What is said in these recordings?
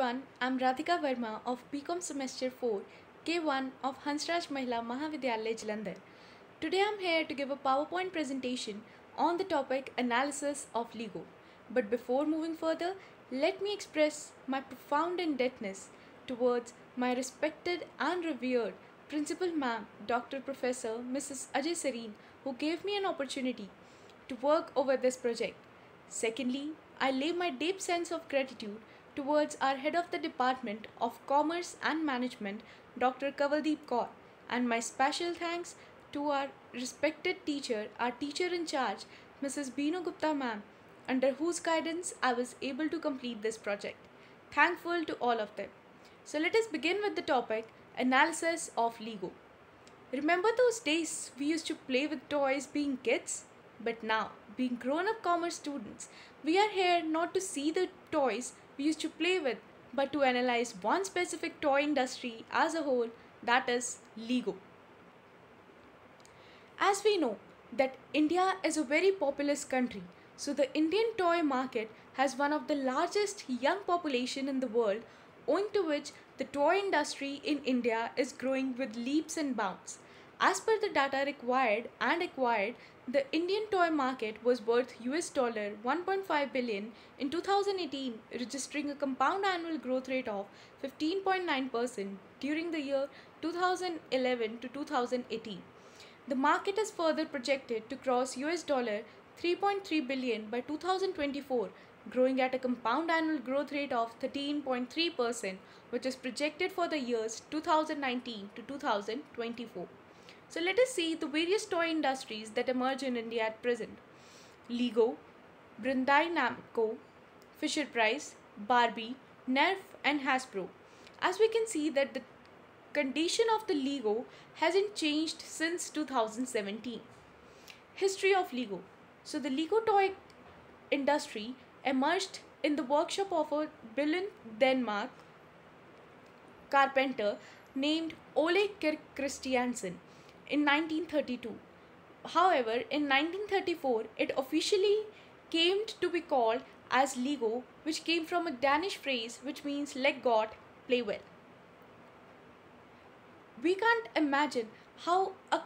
everyone, I'm Radhika Verma of BCom Semester 4, K1 of Hansraj Mahila Mahavidyalaya Jalandhar. Today I'm here to give a PowerPoint presentation on the topic Analysis of LIGO. But before moving further, let me express my profound indebtedness towards my respected and revered Principal Ma'am, Dr. Professor Mrs. Ajay Serene, who gave me an opportunity to work over this project. Secondly, I lay my deep sense of gratitude towards our head of the Department of Commerce and Management, Dr. Kavaldeep Kaur, and my special thanks to our respected teacher, our teacher in charge, Mrs. Beenu Gupta ma'am, under whose guidance I was able to complete this project. Thankful to all of them. So let us begin with the topic, Analysis of LIGO. Remember those days we used to play with toys being kids? But now, being grown-up commerce students, we are here not to see the toys we used to play with, but to analyze one specific toy industry as a whole, that is LIGO. As we know that India is a very populous country, so the Indian toy market has one of the largest young population in the world, owing to which the toy industry in India is growing with leaps and bounds. As per the data required and acquired, the Indian toy market was worth $1.5 billion in 2018, registering a compound annual growth rate of 15.9% during the year 2011 to 2018. The market is further projected to cross $3.3 billion by 2024, growing at a compound annual growth rate of 13.3%, which is projected for the years 2019 to 2024. So let us see the various toy industries that emerge in India at present. LIGO, Bandai Namco, Fisher-Price, Barbie, Nerf and Hasbro. As we can see that the condition of the LIGO hasn't changed since 2017. History of LIGO. So the LIGO toy industry emerged in the workshop of a Billund, Denmark carpenter named Ole Kirk Christiansen in 1932. However, in 1934, it officially came to be called as LIGO, which came from a Danish phrase which means let God play well. We can't imagine how a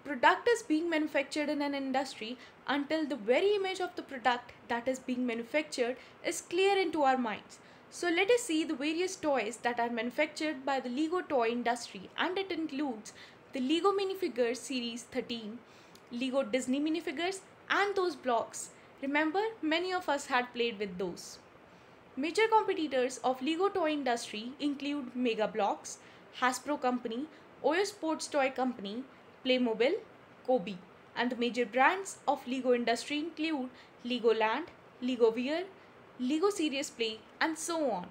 product is being manufactured in an industry until the very image of the product that is being manufactured is clear into our minds. So let us see the various toys that are manufactured by the LIGO toy industry, and it includes the LIGO minifigures series 13, LIGO Disney minifigures and those blocks. Remember, many of us had played with those. Major competitors of LIGO toy industry include Mega Bloks, Hasbro Company, Oyo Sports Toy Company, Playmobil, Kobe, and the major brands of LIGO industry include Legoland, LIGOwear, LIGO Serious Play, and so on.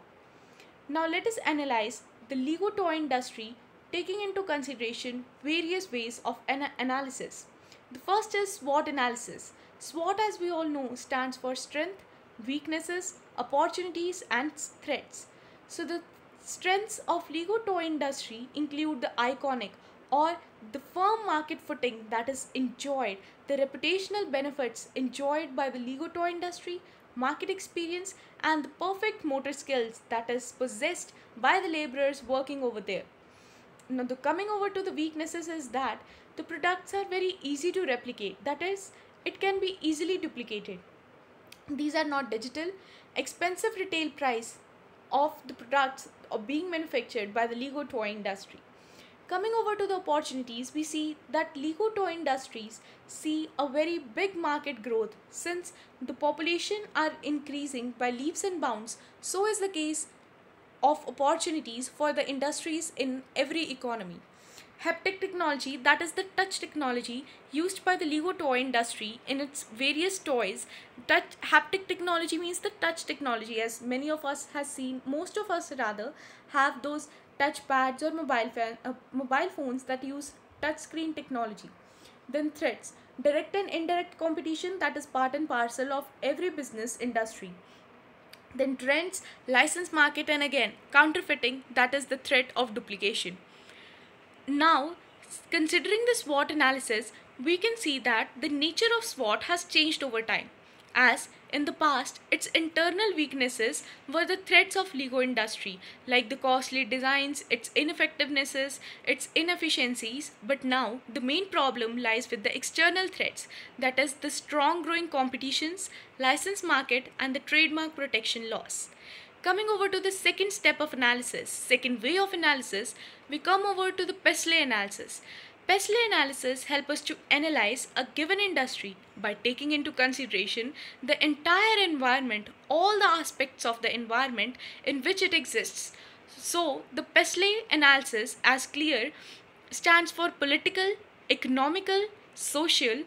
Now let us analyze the LIGO toy industry taking into consideration various ways of analysis. The first is SWOT analysis. SWOT, as we all know, stands for strength, weaknesses, opportunities and threats. So the strengths of LIGO toy industry include the iconic or the firm market footing that is enjoyed, the reputational benefits enjoyed by the LIGO toy industry, market experience and the perfect motor skills that is possessed by the laborers working over there. Now coming over to the weaknesses is that the products are very easy to replicate, that is, it can be easily duplicated. These are not digital, expensive retail price of the products being manufactured by the LIGO toy industry. Coming over to the opportunities, we see that LIGO toy industries see a very big market growth since the population are increasing by leaps and bounds. So is the case of opportunities for the industries in every economy. Haptic technology, that is the touch technology used by the LIGO toy industry in its various toys. Haptic technology means the touch technology, as many of us has seen, most of us rather, have those touch pads or mobile phones that use touch screen technology. Then threats, direct and indirect competition, that is part and parcel of every business industry. Then trends, license market, and again counterfeiting, that is the threat of duplication. Now, considering the SWOT analysis, we can see that the nature of SWOT has changed over time. as in the past its internal weaknesses were the threats of Lego industry, like the costly designs, its ineffectivenesses, its inefficiencies. But now the main problem lies with the external threats, that is the strong growing competitions, license market, and the trademark protection laws. Coming over to the second step of analysis, second way of analysis, we come over to the Peddle analysis. Peddle analysis helps us to analyze a given industry by taking into consideration the entire environment, all the aspects of the environment in which it exists. So, the Peddle analysis, as clear, stands for political, economical, social,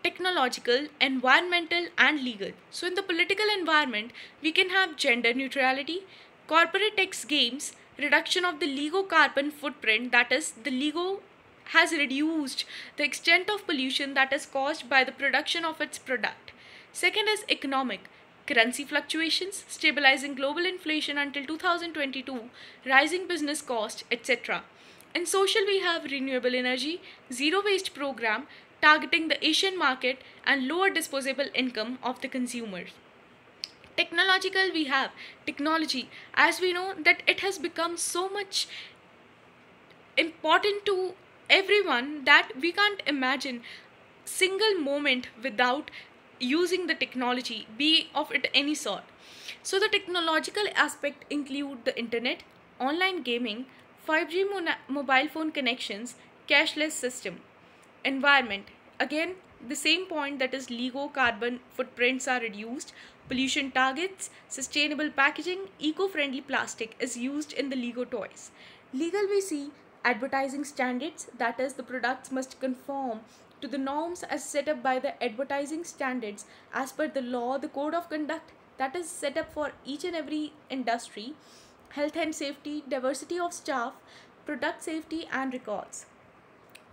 technological, environmental, and legal. So, in the political environment, we can have gender neutrality, corporate tax games, reduction of the LEGO carbon footprint, that is, the LEGO has reduced the extent of pollution that is caused by the production of its product. Second is economic. Currency fluctuations, stabilizing global inflation until 2022, rising business costs, etc. In social, we have renewable energy, zero waste program, targeting the Asian market, and lower disposable income of the consumers. Technological, we have technology, as we know that it has become so much important to everyone that we can't imagine single moment without using the technology, be of it any sort. So the technological aspect include the internet, online gaming, 5G mobile phone connections, cashless system. Environment, again the same point, that is LEGO carbon footprints are reduced, pollution targets, sustainable packaging, eco-friendly plastic is used in the LEGO toys. Legal, we see advertising standards, that is the products must conform to the norms as set up by the advertising standards as per the law, the code of conduct that is set up for each and every industry. Health and safety, diversity of staff, product safety, and records.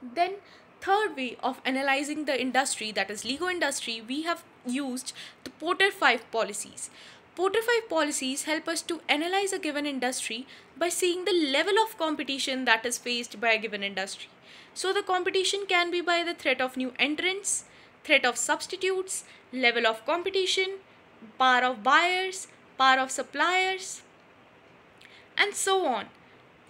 Then third way of analyzing the industry, that is LEGO industry, we have used the Porter 5 policies. Porter 5 policies help us to analyze a given industry by seeing the level of competition that is faced by a given industry. So the competition can be by the threat of new entrants, threat of substitutes, level of competition, power of buyers, power of suppliers, and so on.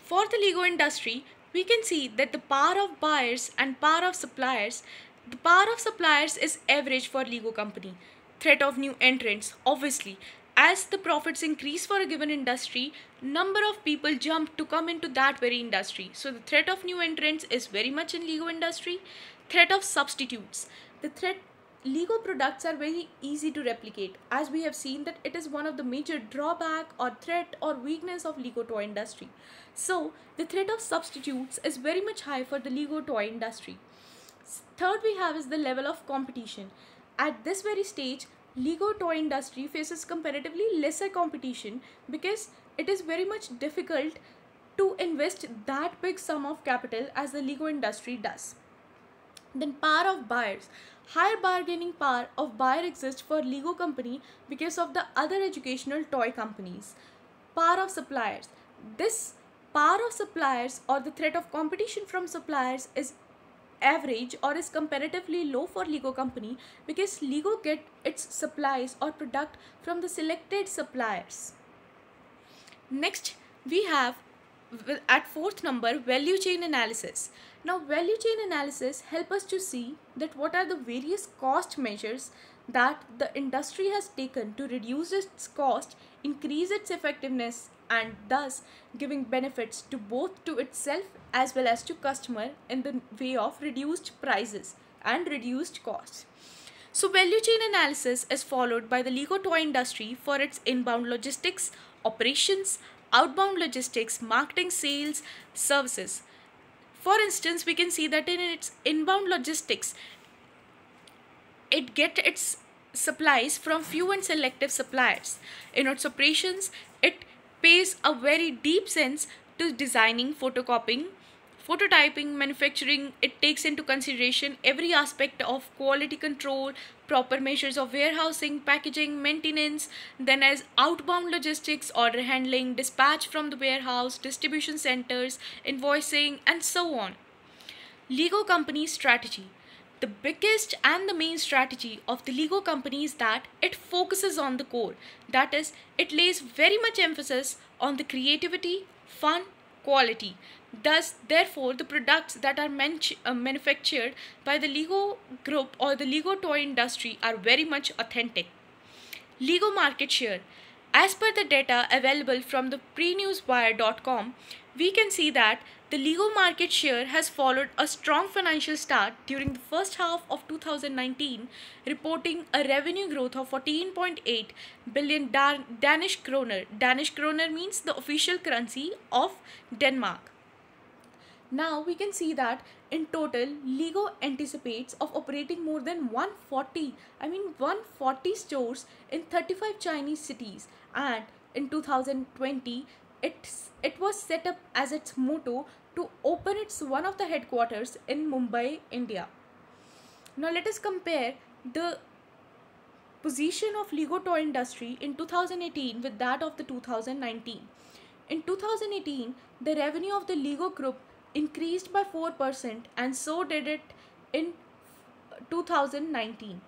For the LEGO industry, we can see that the power of buyers and power of suppliers, the power of suppliers is average for LEGO company. Threat of new entrants, obviously, as the profits increase for a given industry, number of people jump to come into that very industry. So the threat of new entrants is very much in LEGO industry. Threat of substitutes. The threat, LEGO products are very easy to replicate, as we have seen that it is one of the major drawback or threat or weakness of LEGO toy industry. So the threat of substitutes is very much high for the LEGO toy industry. Third we have is the level of competition. At this very stage, LEGO toy industry faces comparatively lesser competition because it is very much difficult to invest that big sum of capital as the LEGO industry does. Then power of buyers. Higher bargaining power of buyer exists for LEGO company because of the other educational toy companies. Power of suppliers. This power of suppliers or the threat of competition from suppliers is average or is comparatively low for LEGO company because LEGO get its supplies or product from the selected suppliers. Next we have at fourth number value chain analysis. Now value chain analysis help us to see that what are the various cost measures that the industry has taken to reduce its cost, increase its effectiveness, and thus giving benefits to both to itself as well as to customer in the way of reduced prices and reduced costs. So value chain analysis is followed by the LEGO toy industry for its inbound logistics, operations, outbound logistics, marketing, sales, services. For instance, we can see that in its inbound logistics, it gets its supplies from few and selective suppliers. In its operations, it pays a very deep sense to designing, photocopying, prototyping, manufacturing. It takes into consideration every aspect of quality control, proper measures of warehousing, packaging, maintenance. Then as outbound logistics, order handling, dispatch from the warehouse, distribution centers, invoicing, and so on. LEGO company strategy. The biggest and the main strategy of the Lego company is that it focuses on the core. That is, it lays very much emphasis on the creativity, fun, quality. Thus, therefore, the products that are manufactured by the Lego group or the Lego toy industry are very much authentic. Lego market share. As per the data available from the prenewswire.com, we can see that the Lego market share has followed a strong financial start during the first half of 2019, reporting a revenue growth of 14.8 billion Danish kroner. Danish kroner means the official currency of Denmark. Now we can see that in total, Lego anticipates of operating more than 140 stores in 35 Chinese cities, and in 2020 it was set up as its motto to open its one of the headquarters in Mumbai, India. Now let us compare the position of Lego toy industry in 2018 with that of the 2019. In 2018, the revenue of the Lego group increased by 4%, and so did it in 2019.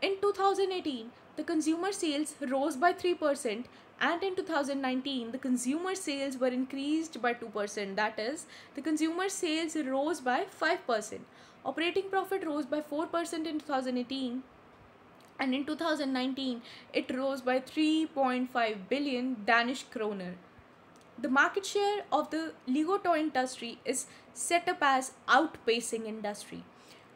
In 2018, the consumer sales rose by 3%, and in 2019, the consumer sales were increased by 2%. That is, the consumer sales rose by 5%. Operating profit rose by 4% in 2018, and in 2019 it rose by 3.5 billion Danish kroner. The market share of the Lego toy industry is set up as outpacing industry.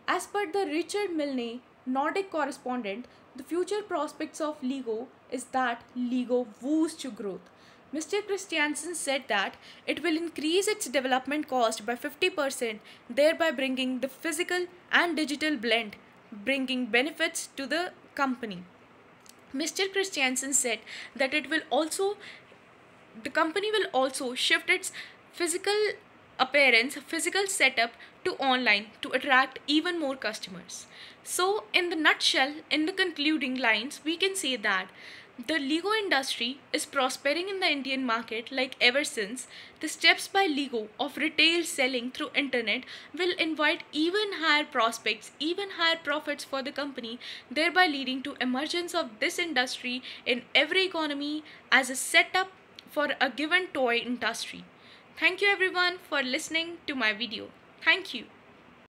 As per the Richard Milne Nordic correspondent, the future prospects of Lego is that Lego woos to growth. Mr. Christiansen said that it will increase its development cost by 50%, thereby bringing the physical and digital blend, bringing benefits to the company. Mr. Christiansen said that the company will also shift its physical setup to online to attract even more customers. So, in the nutshell, in the concluding lines, we can say that the Lego industry is prospering in the Indian market like ever since. The steps by Lego of retail selling through internet will invite even higher prospects, even higher profits for the company, thereby leading to emergence of this industry in every economy as a setup for a given toy industry. Thank you everyone for listening to my video. Thank you.